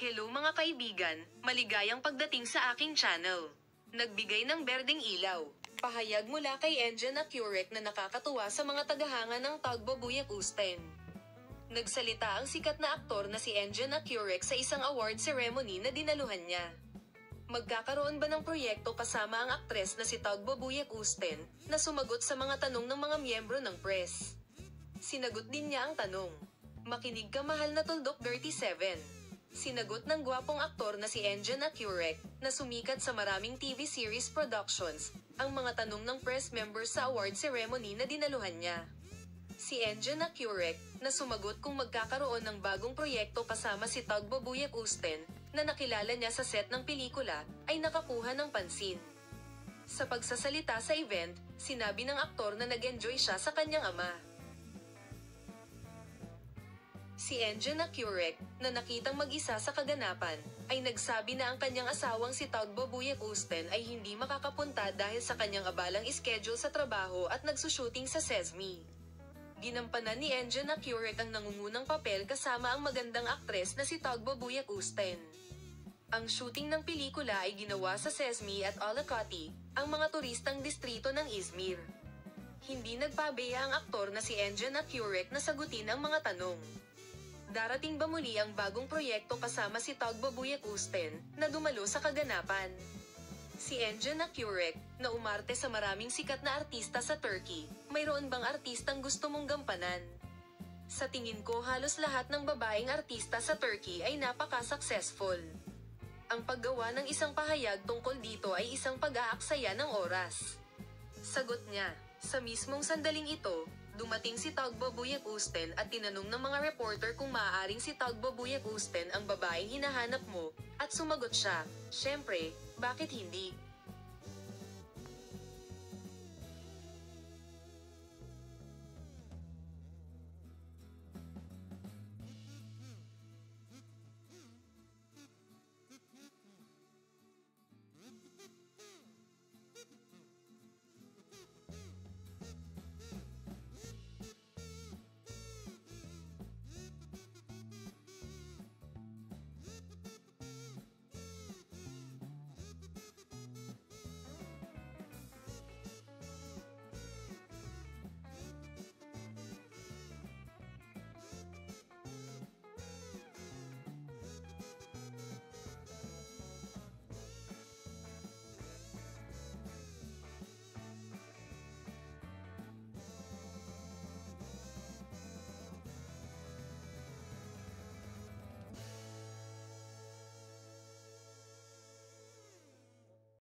Hello mga kaibigan, maligayang pagdating sa aking channel. Nagbigay ng berdeng ilaw. Pahayag mula kay Enjan Accurek na nakakatuwa sa mga tagahanga ng Tagbabuyak Usten. Nagsalita ang sikat na aktor na si Enjan Accurek sa isang award ceremony na dinaluhan niya. Magkakaroon ba ng proyekto kasama ang aktres na si Tagbabuyak Usten, na sumagot sa mga tanong ng mga miyembro ng press? Sinagot din niya ang tanong. Makinig ka mahal na Tuldok 37. Sinagot ng gwapong aktor na si Enjan Accurek, na sumikat sa maraming TV series productions, ang mga tanong ng press members sa award ceremony na dinaluhan niya. Si Enjan Accurek, na sumagot kung magkakaroon ng bagong proyekto kasama si Tagbabuyak Usten, na nakilala niya sa set ng pelikula, ay nakakuha ng pansin. Sa pagsasalita sa event, sinabi ng aktor na nag-enjoy siya sa kanyang ama. Si Enjan Accurek, na nakitang mag-isa sa kaganapan, ay nagsabi na ang kanyang asawang si Tagbabuyak Usten ay hindi makakapunta dahil sa kanyang abalang schedule sa trabaho at nagsushooting sa Sesame. Ginampanan ni Enjan Accurek ang nangungunang papel kasama ang magandang aktres na si Tagbabuyak Usten. Ang shooting ng pelikula ay ginawa sa Sesame at Alacate, ang mga turistang distrito ng Izmir. Hindi nagpabeya ang aktor na si Enjan Accurek na sagutin ang mga tanong. Darating ba muli ang bagong proyekto kasama si Tagbabuyak Usten, na dumalo sa kaganapan? Si Enjan Accurek, na umarte sa maraming sikat na artista sa Turkey, mayroon bang artistang gusto mong gampanan? Sa tingin ko halos lahat ng babaeng artista sa Turkey ay napaka-successful. Ang paggawa ng isang pahayag tungkol dito ay isang pag-aaksaya ng oras. Sagot niya, sa mismong sandaling ito, dumating si Tagbabuyak Usten at tinanong ng mga reporter kung maaaring si Tagbabuyak Usten ang babaeng hinahanap mo, at sumagot siya, syempre, bakit hindi?